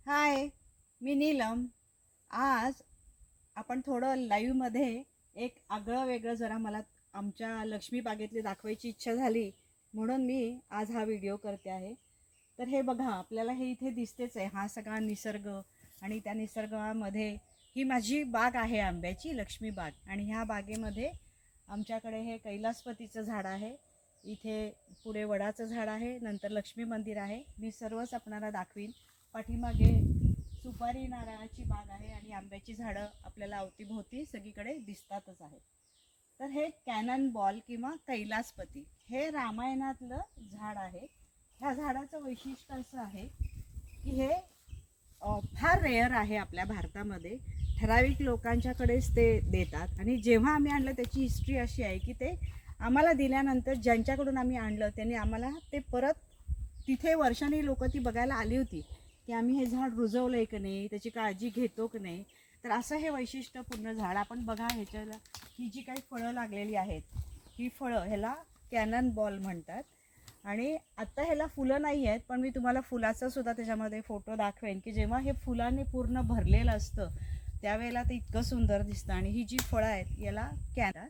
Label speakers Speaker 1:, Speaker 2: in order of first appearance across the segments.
Speaker 1: हाय, मी नीलम. आज आपण थोडं लाईव्हमध्ये एक आगळं वेगळं जरा मला आमच्या लक्ष्मी बागेतली दाखवायची इच्छा झाली, म्हणून मी आज हा व्हिडिओ करते आहे. तर हे बघा, आपल्याला हे इथे दिसतेच आहे, हा सगळा निसर्ग. आणि त्या निसर्गामध्ये ही माझी बाग आहे, आंब्याची लक्ष्मी बाग. आणि ह्या बागेमध्ये आमच्याकडे हे कैलासपतीचं झाड आहे, इथे पुढे वडाचं झाड आहे, नंतर लक्ष्मी मंदिर आहे. मी सर्वच आपणाला दाखवीन. पाठीमागे सुपारी नारळाची बाग आहे आणि आंब्याची झाडं आपल्याला अवतीभोवती सगळीकडे दिसतातच आहेत. तर हे कॅनन बॉल किंवा कैलासपती हे रामायणातलं झाड आहे. ह्या झाडाचं वैशिष्ट्य असं आहे की हे फार रेअर आहे आपल्या भारतामध्ये. ठराविक लोकांच्याकडेच ते देतात. आणि जेव्हा आम्ही आणलं त्याची हिस्ट्री अशी आहे की ते आम्हाला दिल्यानंतर ज्यांच्याकडून आम्ही आणलं त्यांनी आम्हाला ते परत तिथे वर्षांनी लोक ती बघायला आली होती की आम्ही हे झाड रुजवलं आहे की नाही, त्याची काळजी घेतो की नाही. तर असं हे वैशिष्ट्यपूर्ण झाड. आपण बघा, ह्याच्याला ही जी काही फळं लागलेली आहेत, ही फळं ह्याला कॅनन बॉल म्हणतात. आणि आत्ता ह्याला फुलं नाही आहेत, पण मी तुम्हाला फुलाचा सुद्धा त्याच्यामध्ये फोटो दाखवेन की जेव्हा हे फुलांनी पूर्ण भरलेलं असतं त्यावेळेला ते इतकं सुंदर दिसतं. आणि ही जी फळं आहेत याला कॅनन,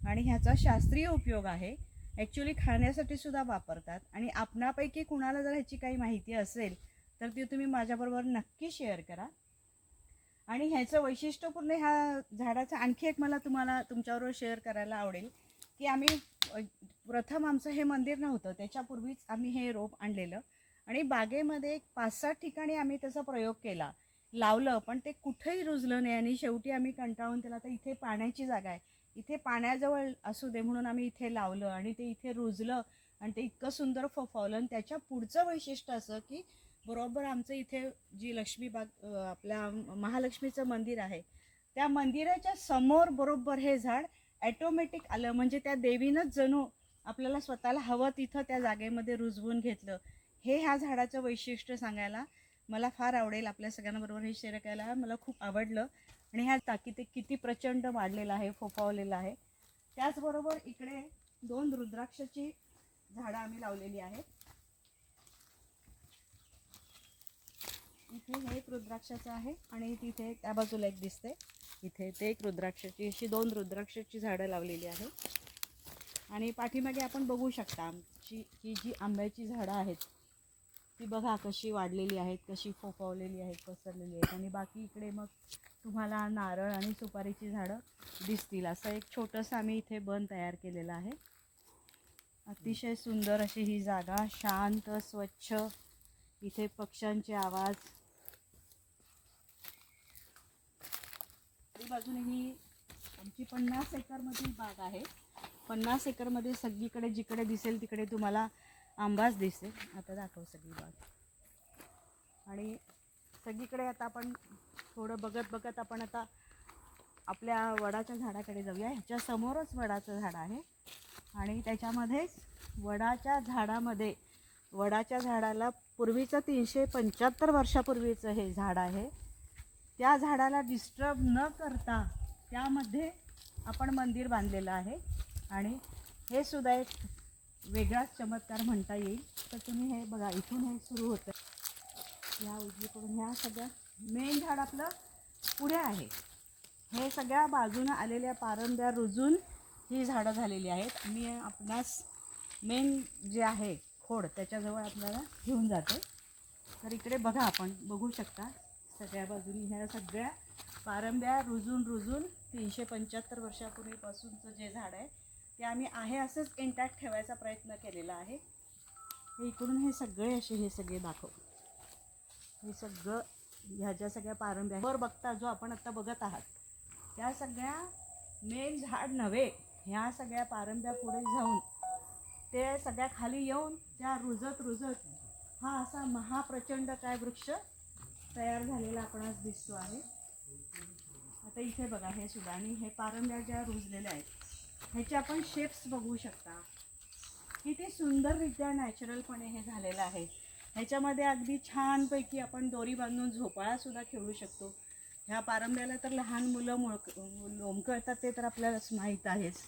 Speaker 1: आणि ह्याचा शास्त्रीय उपयोग आहे. ॲक्च्युली खाण्यासाठी सुद्धा वापरतात. आणि आपणापैकी कुणाला जर ह्याची काही माहिती असेल तर ती तुम्ही माझ्याबरोबर नक्की शेअर करा. आणि ह्याचं वैशिष्ट्यपूर्ण ह्या झाडाचं आणखी एक मला तुम्हाला तुमच्याबरोबर शेअर करायला आवडेल की आम्ही प्रथम आमचं हे मंदिर नव्हतं, त्याच्यापूर्वीच आम्ही हे रोप आणलेलं. आणि बागेमध्ये 5-7 ठिकाणी आम्ही त्याचा प्रयोग केला, लावलं, पण ते कुठेही रुजलं नाही. आणि शेवटी आम्ही कंटाळून त्याला, तर इथे पाण्याची जागा आहे, इथे पाण्याजवळ असू दे म्हणून आम्ही इथे लावलं आणि ते इथे रुजलं. आणि ते इतकं सुंदर फोफावलं. आणि त्याच्या पुढचं वैशिष्ट्य असं की बरोबर आमचं इथे जी लक्ष्मीबाग आपल्या महालक्ष्मीचं मंदिर आहे, त्या मंदिराच्या समोर बरोबर हे झाड ॲटोमॅटिक आलं. म्हणजे त्या देवीनंच जणू आपल्याला स्वतःला हवं तिथं त्या जागेमध्ये रुजवून घेतलं. हे ह्या झाडाचं वैशिष्ट्य सांगायला मला फार आवडेल. आपल्या सगळ्यांबरोबर हे शेअर करायला मला खूप आवडलं. आणि ह्या टाकी ते किती प्रचंड वाढलेलं आहे, फोफावलेलं आहे. त्याचबरोबर इकडे 2 रुद्राक्षाची झाडं आम्ही लावलेली आहेत. इथे हे एक रुद्राक्षाचं आहे आणि तिथे त्या बाजूला एक दिसते, इथे ते एक रुद्राक्षाची, अशी 2 रुद्राक्षाची झाडं लावलेली आहेत. आणि पाठीमागे आपण बघू शकता आमची ही जी आंब्याची झाडं आहेत ती बघा कशी वाढलेली आहेत, कशी फोफावलेली आहेत, पसरलेली आहेत. आणि बाकी इकडे मग तुम्हाला नारळ आणि सुपारीची झाडं दिसतील. असं एक छोटंसं आम्ही इथे बन तयार केलेलं आहे. अतिशय सुंदर अशी ही जागा, शांत, स्वच्छ. इथे पक्ष्यांचे आवाज. बाजूने ही आमची 50 एकरमधील बाग आहे. 50 एकरमध्ये सगळीकडे जिकडे दिसेल तिकडे तुम्हाला आंबाच दिसेल. आता दाखव सगळी बाग. आणि सगळीकडे आता आपण थोडं बघत बघत आपण आता आपल्या वडाच्या झाडाकडे जाऊया. ह्याच्या समोरच वडाचं झाड आहे आणि त्याच्यामध्येच वडाच्या झाडाला पूर्वीचं 375 वर्षापूर्वीचं हे झाड आहे. त्या झाडाला डिस्टर्ब न करता त्यामध्ये आपण मंदिर बांधलेलं आहे. आणि हे सुद्धा एक वेगळाच चमत्कार म्हणता येईल. तर तुम्ही हे बघा, इथून हे सुरू होतं, ह्या उजवीकडून ह्या सगळ्या मेन झाड आपलं पुढे आहे. हे सगळ्या बाजूनं आलेल्या पारंब्या रुजून ही झाडं झालेली आहेत. मी आपणास मेन जे आहे खोड त्याच्याजवळ आपल्याला घेऊन जाते. तर इकडे बघा, आपण बघू शकता सगळ्या बाजूनी ह्या सगळ्या पारंब्या रुजून 375 वर्षापूर्वीपासूनचं जे झाड आहे ते आम्ही आहे असंच इंटॅक्ट ठेवायचा प्रयत्न केलेला आहे. हे इकडून हे सगळे दाखव. हे सगळं ह्या ज्या सगळ्या पारंब्यावर बघता जो आपण आत्ता बघत आहात त्या सगळ्या मेन झाड नव्हे, ह्या सगळ्या पारंब्या पुढे जाऊन ते सगळ्या खाली येऊन त्या रुजत हा असा महाप्रचंड काय वृक्ष तयार झालेला आपणास दिसतो आहे. आता इथे बघा हे सुद्धा. आणि हे पारंब्या ज्या रुजलेल्या आहेत ह्याचे आपण शेप्स बघू शकता. किती सुंदररित्या नॅचरलपणे हे झालेलं आहे. ह्याच्यामध्ये अगदी छानपैकी आपण दोरी बांधून झोपाळासुद्धा खेळू शकतो. ह्या पारंब्याला तर लहान मुलं लोंबकळतात ते तर आपल्यालाच माहीत आहेच.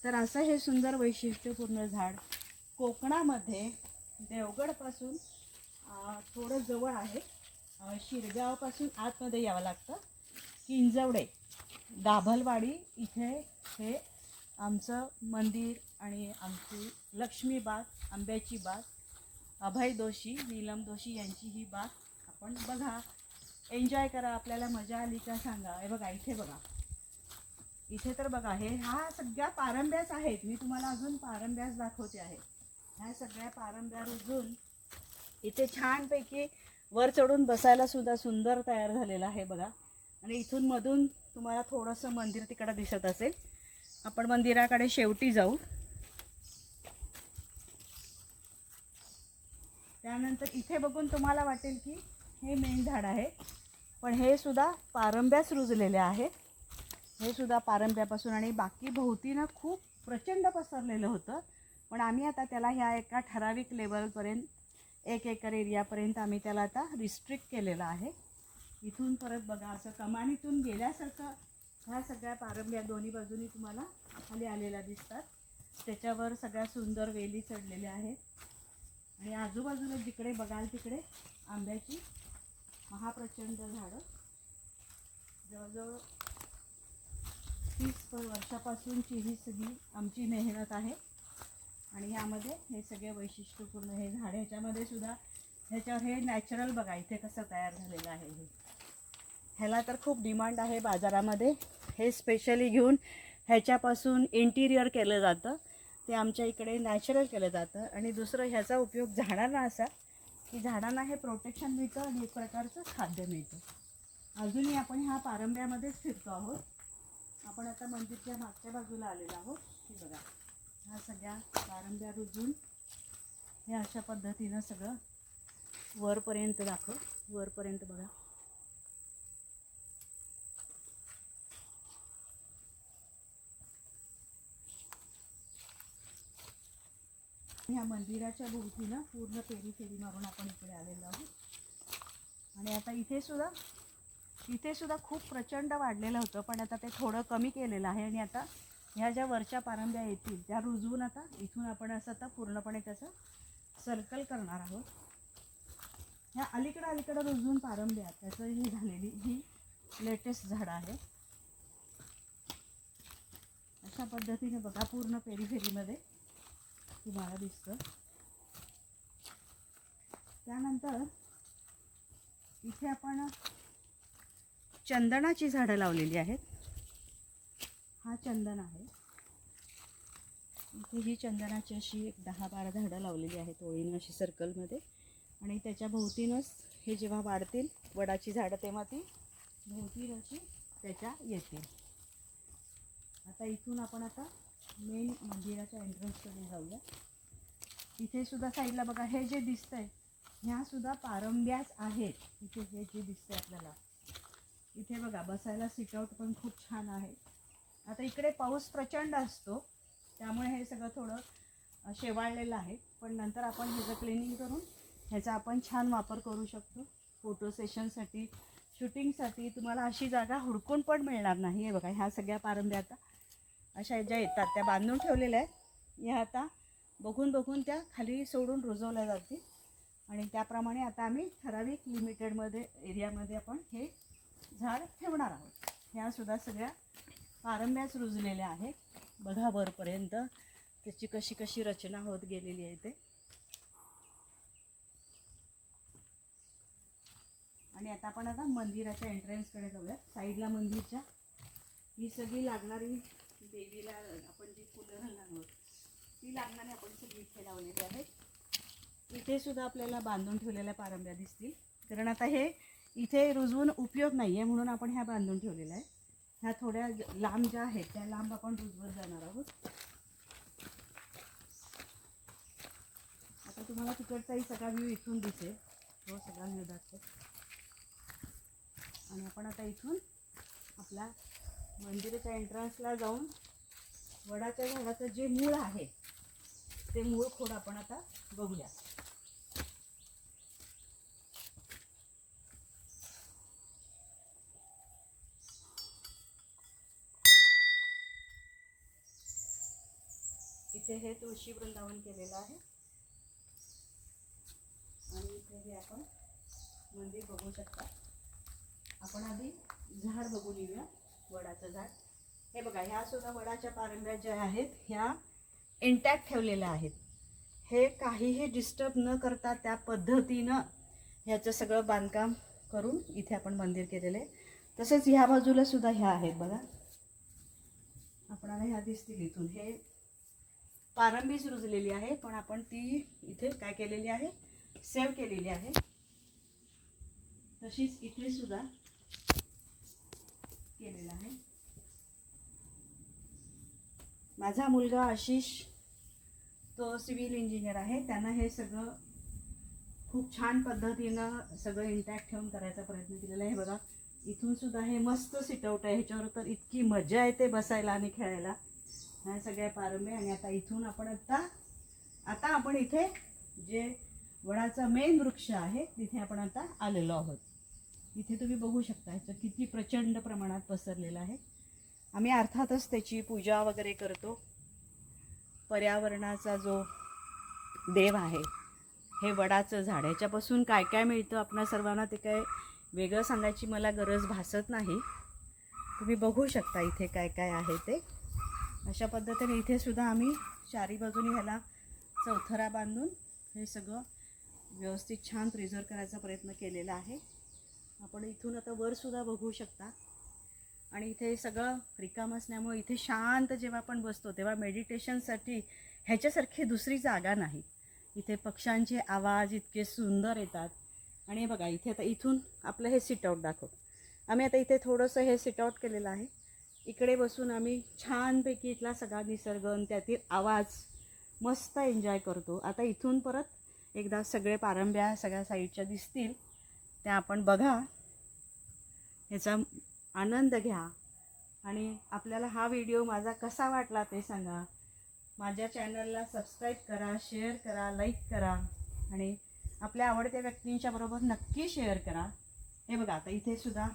Speaker 1: तर असं हे सुंदर वैशिष्ट्यपूर्ण झाड कोकणामध्ये देवगडपासून थोडं जवळ आहे. शिरगावपासून आतमध्ये यावं लागतं. किंजवडे दाभलवाडी इथे हे आमचं मंदिर आणि आमची लक्ष्मी बाग, आंब्याची बाग, अभय दोशी, नीलम दोशी यांची ही बाग आपण बघा, एन्जॉय करा. आपल्याला मजा आली का सांगा. हे बघा इथे बघा, इथे तर बघा ह्या सगळ्या पारंब्याच आहेत. मी तुम्हाला अजून पारंब्याच दाखवते आहे. ह्या सगळ्या पारंब्या रुजून इथे छानपैकी वर चढून बसायला सुद्धा सुंदर तयार झालेलं आहे बघा. आणि इथून मधून तुम्हाला थोडंसं मंदिर तिकडं दिसत असेल. आपण मंदिराकडे शेवटी जाऊ. त्यानंतर इथे बघून तुम्हाला वाटेल की हे मेन झाड आहे, पण हे सुद्धा पारंब्याच रुजलेले आहे. हे सुद्धा पारंब्यापासून आणि बाकी भोवतीनं खूप प्रचंड पसरलेलं होतं. पण आम्ही आता त्याला ह्या एका ठराविक लेवलपर्यंत 1 एकर एरियापर्यंत आम्ही त्याला आता रिस्ट्रिक्ट केलेलं आहे. इथून परत बघा असं कमानीतून गेल्यासारखं ह्या सगळ्या पारंब्या दोन्ही बाजूनी तुम्हाला खाली आलेल्या दिसतात. त्याच्यावर सगळ्या सुंदर वेली चढलेल्या आहेत. आणि आजूबाजूला जिकडे बघाल तिकडे आंब्याची महाप्रचंड झाडं. जवळजवळ 30 वर्षापासूनची ही सगळी आमची मेहनत आहे. आणि ह्यामध्ये हे सगळे वैशिष्ट्यपूर्ण हे झाड, ह्याच्यामध्ये सुद्धा ह्याच्यावर हे नॅचरल बघा इथे कसं तयार झालेलं आहे. ह्याला तर खूप डिमांड आहे बाजारामध्ये. हे स्पेशली घेऊन ह्याच्यापासून इंटिरियर केलं जातं. ते आमच्या इकडे नॅचरल केलं जातं. आणि दुसरं ह्याचा उपयोग झाडांना असा की झाडांना हे प्रोटेक्शन मिळतं आणि एक प्रकारचं खाद्य मिळतं. अजूनही आपण ह्या पारंब्यामध्येच फिरतो आहोत. आपण आता मंदिरच्या मागच्या बाजूला आलेलो आहोत. हे बघा ह्या सगळ्या पारंब्या रुजून हे अशा पद्धतीनं सगळं वरपर्यंत वरपर्यंत बघा. ह्या मंदिराच्या भोवतीनं पूर्ण फेरी मारून आपण इकडे आलेलो आहोत. आणि आता इथे सुद्धा खूप प्रचंड वाढलेलं होतं, पण आता ते थोडं कमी केलेलं आहे. आणि आता ह्या ज्या वरच्या पारंब्या येतील त्या रुजवून आता इथून आपण असं आता पूर्णपणे त्याचं सर्कल करणार आहोत. ह्या अलीकडं रुजवून पारंब्या त्याचं ही झालेली ही लेटेस्ट झाडं आहे. अशा पद्धतीने बघा पूर्ण फेरीमध्ये तुम्हाला दिसतं. त्यानंतर इथे आपण चंदनाची झाडं लावलेली आहेत. हा चंदन आहे. इथे ही चंदनाची अशी 10-12 झाडं लावलेली आहेत ओळीनं अशी सर्कलमध्ये. आणि त्याच्या भोवतीनंच हे जेव्हा वाढतील वडाची झाडं तेव्हा ती भोवतीन अशी त्याच्या येतील. आता इथून आपण आता मेन मंदिराच्या एंट्रन्सकडे जाऊया. इथे सुद्धा साईडला बघा हे जे दिसतंय ह्या सुद्धा पारंब्याच आहेत. इथे हे जे दिसतंय आपल्याला इथे बघा बसायला सिटआउट पण खूप छान आहे. आता इकडे पाऊस प्रचंड असतो त्यामुळे हे सगळं थोडं शेवाळलेलं आहे, पण नंतर आपण ह्याचं क्लिनिंग करून ह्याचा आपण छान वापर करू शकतो. फोटो सेशनसाठी, शूटिंगसाठी तुम्हाला अशी जागा हुडकून पण मिळणार नाही. हे बघा ह्या सगळ्या पारंब्या आता अशा ज्या येतात त्या बांधून ठेवलेल्या आहेत. ह्या आता बघून त्या खाली सोडून रुजवल्या जातील. आणि त्याप्रमाणे आता आम्ही ठराविक लिमिटेडमध्ये एरियामध्ये आपण हे झाड ठेवणार आहोत. ह्या सुद्धा सगळ्या पारंब्याच रुजलेल्या आहेत. बघा वरपर्यंत त्याची कशी रचना होत गेलेली आहे ते. आणि आता मंदिराच्या एंट्रन्सकडे जाऊया. साईडला मंदिरच्या ही सगळी लागणारी देवीला आपण जी फुलं घालणार आहोत ती लागणारी आपण सगळी इथे लावलेली आहेत. इथे सुद्धा आपल्याला बांधून ठेवलेल्या पारंब्या दिसतील, कारण आता हे इथे रुजवून उपयोग नाही आहे म्हणून आपण ह्या बांधून ठेवलेल्या आहे. ह्या थोड्या लांब ज्या आहेत त्या लांब आपण रुजवत जाणार आहोत. आता तुम्हाला तिकडचाही सगळा व्ह्यू इथून दिसेल. तो सगळा व्ह्यू दाखवतो. आणि आपण आता इथून आपल्या मंदिराच्या एंट्रन्सला जाऊन वडाच्या झाडाचं जे मूळ आहे ते मूळ खोड आपण आता बघूया. इथे हे तुळशी वृंदावन केलेलं आहे आणि इथे हे आपण मंदिर बघू शकता. आपण आधी झाड बघून येऊया, वडाचं झाड. हे बघा, ह्या सुद्धा वडाच्या पारंब्या ज्या आहेत ह्या इंटॅक्ट ठेवलेल्या आहेत. हे काहीही डिस्टर्ब न करता त्या पद्धतीनं ह्याचं सगळं बांधकाम करून इथे आपण मंदिर केलेलं आहे. तसेच ह्या बाजूला सुद्धा ह्या आहेत बघा, आपणाला ह्या दिसतील इथून. हे पारंबीच रुजलेली आहे, पण आपण ती इथे काय केलेली आहे, सेव्ह केलेली आहे. तशीच इथे सुद्धा केलेलं आहे. माझा मुलगा आशिष तो सिव्हिल इंजिनियर आहे. त्यांना हे सगळं खूप छान पद्धतीनं सगळं इंटॅक्ट ठेवून करायचा प्रयत्न केलेला आहे. बघा, इथून सुद्धा हे मस्त सिटआउट आहे. ह्याच्यावर तर इतकी मजा येते बसायला आणि खेळायला. ह्या सगळ्या पारंब्या. आणि आता इथून आपण आता आपण इथे जे वडाचा मेन वृक्ष आहे तिथे आपण आता आलेलो आहोत. इथे तुम्ही बघू शकता ह्याचं किती प्रचंड प्रमाणात पसरलेलं आहे. आम्ही अर्थातच त्याची पूजा वगैरे करतो. पर्यावरणाचा जो देव आहे हे वडाचं झाड, ह्याच्यापासून काय काय मिळतं आपणा सर्वांना ते काय वेगळं सांगायची मला गरज भासत नाही. तुम्ही बघू शकता इथे काय काय आहे ते. अशा पद्धतीने इथे सुद्धा आम्ही चारी बाजूनी ह्याला चौथरा बांधून हे सगळं व्यवस्थित छान प्रिझर्व करायचा प्रयत्न केलेला आहे. आपण इथून आता वरसुद्धा बघू शकता. आणि इथे सगळं रिकाम असल्यामुळे इथे शांत जेव्हा आपण बसतो तेव्हा मेडिटेशनसाठी ह्याच्यासारखी दुसरी जागा नाही. इथे पक्ष्यांचे आवाज इतके सुंदर येतात. आणि बघा इथे आता इथून आपलं हे सिटआउट दाखव. आम्ही आता इथे थोडंसं हे सिटआउट केलेलं आहे. इकडे बसून आम्ही छानपैकी इथला सगळा निसर्ग आणि त्यातील आवाज मस्त एन्जॉय करतो. आता इथून परत एकदा सगळे पारंब्या सगळ्या साईडच्या दिसतील त्या आपण बघा, ह्याचा आनंद घ्या. आणि आपल्याला हा व्हिडिओ माझा कसा वाटला ते सांगा. माझ्या चॅनलला सबस्क्राईब करा, शेअर करा, लाईक करा आणि आपल्या आवडत्या व्यक्तींच्या बरोबर नक्की शेअर करा. हे बघा, आता इथे सुद्धा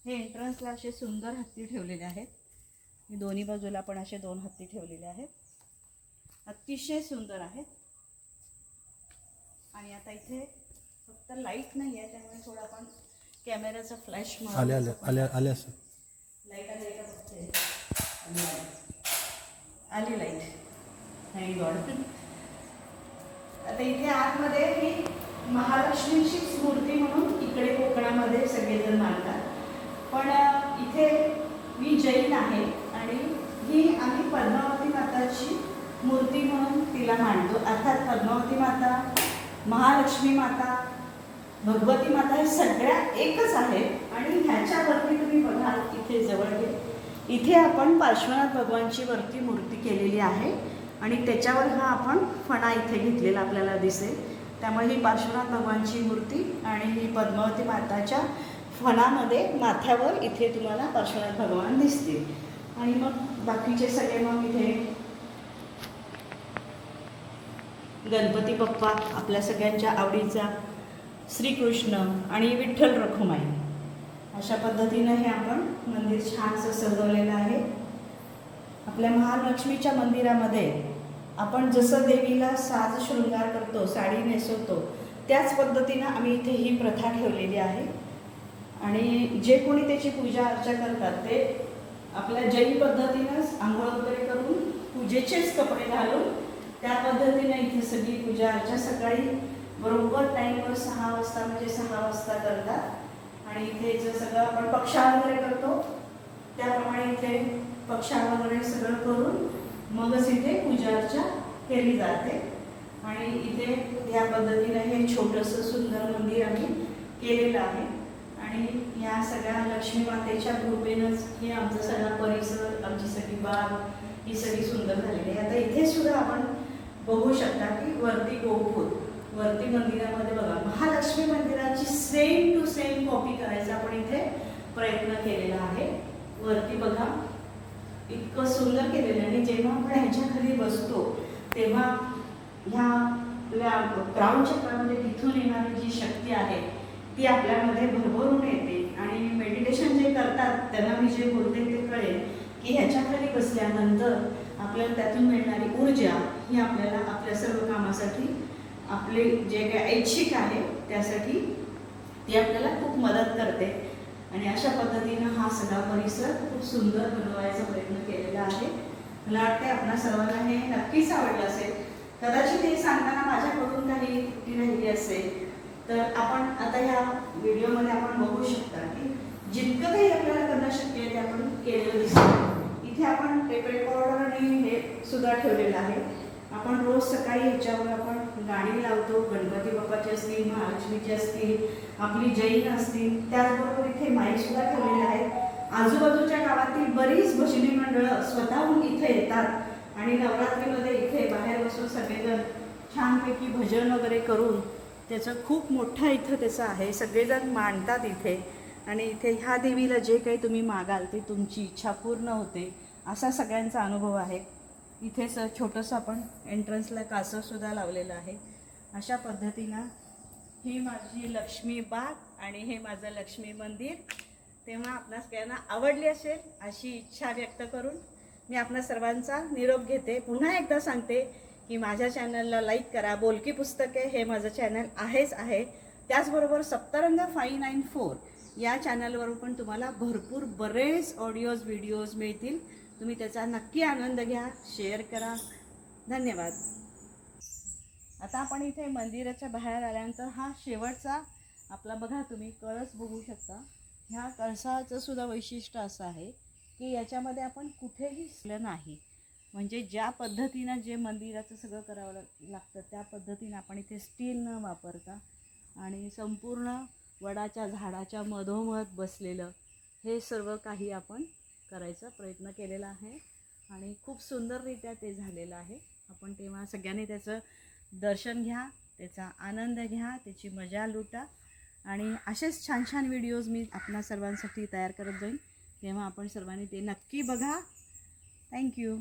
Speaker 1: हे एंट्रन्सला असे सुंदर हत्ती ठेवलेले आहेत. मी दोन्ही बाजूला पण असे 2 हत्ती ठेवलेले आहेत. अतिशय सुंदर आहेत. आणि आता इथे फक्त लाईट नाही आहे त्यामुळे थोडं आपण कॅमेराचा फ्लॅश
Speaker 2: आले
Speaker 1: लाईट आले का बघते. आली लाईट, थँक गॉड. आता इथे आतमध्ये ही महालक्ष्मीचीच मूर्ती म्हणून इकडे कोकणामध्ये सगळेजण मानतात. पण इथे मी जैन आहे आणि ही आम्ही पद्मावती माताची मूर्ती म्हणून तिला मानतो. अर्थात पद्मावती माता, महालक्ष्मी माता, भगवती माता हे सगळ्या एकच आहेत. आणि ह्याच्यावरती तुम्ही बघाल इथे जवळ इथे आपण पार्श्वनाथ भगवानची वरती मूर्ती केलेली आहे आणि त्याच्यावर हा आपण फणा इथे घेतलेला आपल्याला दिसेल. त्यामुळे ही पार्श्वनाथ भगवानची मूर्ती आणि ही पद्मावती माताच्या फणामध्ये माथ्यावर इथे तुम्हाला पार्श्वनाथ भगवान दिसतील. आणि मग बाकीचे सगळे मग इथे गणपती बाप्पा आपल्या सगळ्यांच्या आवडीचा, श्रीकृष्ण आणि विठ्ठल रखुमाई, अशा पद्धतीनं हे आपण मंदिर छानसं सजवलेलं आहे. आपल्या महालक्ष्मीच्या मंदिरामध्ये आपण जसं देवीला साज शृंगार करतो, साडी नेसवतो, त्याच पद्धतीनं आम्ही इथे ही प्रथा ठेवलेली आहे. आणि जे कोणी त्याची पूजा अर्चा करतात ते आपल्या जैन पद्धतीनंच आंघोळ वगैरे करून पूजेचेच कपडे घालून त्या पद्धतीने इथे सगळी पूजा अर्चा सकाळी बरोबर टाईमवर 6 वाजता म्हणजे 6 वाजता करतात. आणि इथे जर सगळं आपण पक्षार वगैरे करतो त्याप्रमाणे इथे पक्षार वगैरे सगळं करून मगच इथे पूजा अर्चा केली जाते. आणि इथे या पद्धतीने हे छोटंसं सुंदर मंदिर आम्ही केलेलं आहे. आणि या सगळ्या लक्ष्मी मातेच्या कृपेनंच हे आमचा सगळा परिसर, आमची सगळी बाग ही सगळी सुंदर झालेली आहे. आता इथे सुद्धा आपण बघू शकता की वरती गोपूर, वरती मंदिरामध्ये बघा महालक्ष्मी मंदिराची सेम टू सेम कॉपी करायचा आपण इथे प्रयत्न केलेला आहे. वरती बघा इतकं सुंदर केलेलं आहे. आणि जेव्हा आपण ह्याच्या खाली बसतो तेव्हा ह्या आपल्या क्राउन चक्रामध्ये तिथून येणारी जी शक्ती आहे ती आपल्यामध्ये भरभरून येते. आणि मेडिटेशन जे करतात त्यांना मी जे बोलते ते कळेल की ह्याच्या खाली बसल्यानंतर आपल्याला त्यातून मिळणारी ऊर्जा ही आपल्याला आपल्या सर्व कामासाठी, आपले जे काही ऐच्छिक आहे त्यासाठी ती आपल्याला खूप मदत करते. आणि अशा पद्धतीनं हा सगळा परिसर खूप सुंदर बनवायचा प्रयत्न केलेला आहे. मला वाटते आपणा सर्वांना हे नक्कीच आवडलं असेल. कदाचित हे सांगताना माझ्याकडून काही त्रुटी राहिली असेल तर आपण आता ह्या व्हिडिओमध्ये आपण बघू शकता की जितकं काही आपल्याला करणं शक्य आहे ते आपण केलेलं दिसतं. इथे आपण टेप रेकॉर्डर आणि हे सुद्धा ठेवलेलं आहे. आपण रोज सकाळी ह्याच्यावर आपण गाणी लावतो. गणपती बाप्पाची असतील, महालक्ष्मीची असतील, आपली जैन असतील. त्याचबरोबर इथे माईक सुद्धा ठेवलेला आहे. आजूबाजूच्या गावातील बरीच भजनी मंडळं स्वतःहून इथे येतात आणि नवरात्रीमध्ये इथे बाहेर बसून सगळेजण छानपैकी भजन वगैरे करून त्याचं खूप मोठं इथं त्याचं आहे. सगळेजण मांडतात इथे आणि इथे ह्या देवीला जे काही तुम्ही मागाल ते तुमची इच्छा पूर्ण होते असा सगळ्यांचा अनुभव आहे. इथेच छोटंसं आपण एंट्रन्सला कासवसुद्धा लावलेलं आहे. अशा पद्धतीनं ही माझी लक्ष्मी बाग आणि हे माझं लक्ष्मी मंदिर. तेव्हा आपणा सगळ्यांना आवडली असेल अशी इच्छा व्यक्त करून मी आपणा सर्वांचा निरोप घेते. पुन्हा एकदा सांगते की माझ्या चॅनलला लाईक करा. बोलकी पुस्तके हे माझं चॅनल आहेच आहे. त्याचबरोबर सप्तरंग 594 या चॅनलवर पण तुम्हाला भरपूर बरेच ऑडिओज व्हिडिओज मिळतील. तुम्ही त्याचा नक्की आनंद घ्या, शेअर करा. धन्यवाद. आता आपण इथे मंदिराच्या बाहेर आल्यानंतर हा शेवटचा आपला बघा तुम्ही कळस बघू शकता. ह्या कळसाचं सुद्धा वैशिष्ट्य असं आहे की याच्यामध्ये आपण कुठेही नाही, म्हणजे ज्या पद्धतीनं जे मंदिराचं सगळं करावं लागतं त्या पद्धतीनं आपण इथे स्टील न वापरता आणि संपूर्ण वडाच्या झाडाच्या मधोमध बसलेलं हे सर्व काही आपण करायचा प्रयत्न केलेला आहे आणि खूप सुंदररित्या ते झालेलं आहे. आपण तेव्हा सगळ्यांनी त्याचं दर्शन घ्या, त्याचा आनंद घ्या, त्याची मजा लुटा आणि असेच छान छान व्हिडिओज मी आपल्या सर्वांसाठी तयार करत जाईन. तेव्हा आपण सर्वांनी ते नक्की बघा. थँक्यू.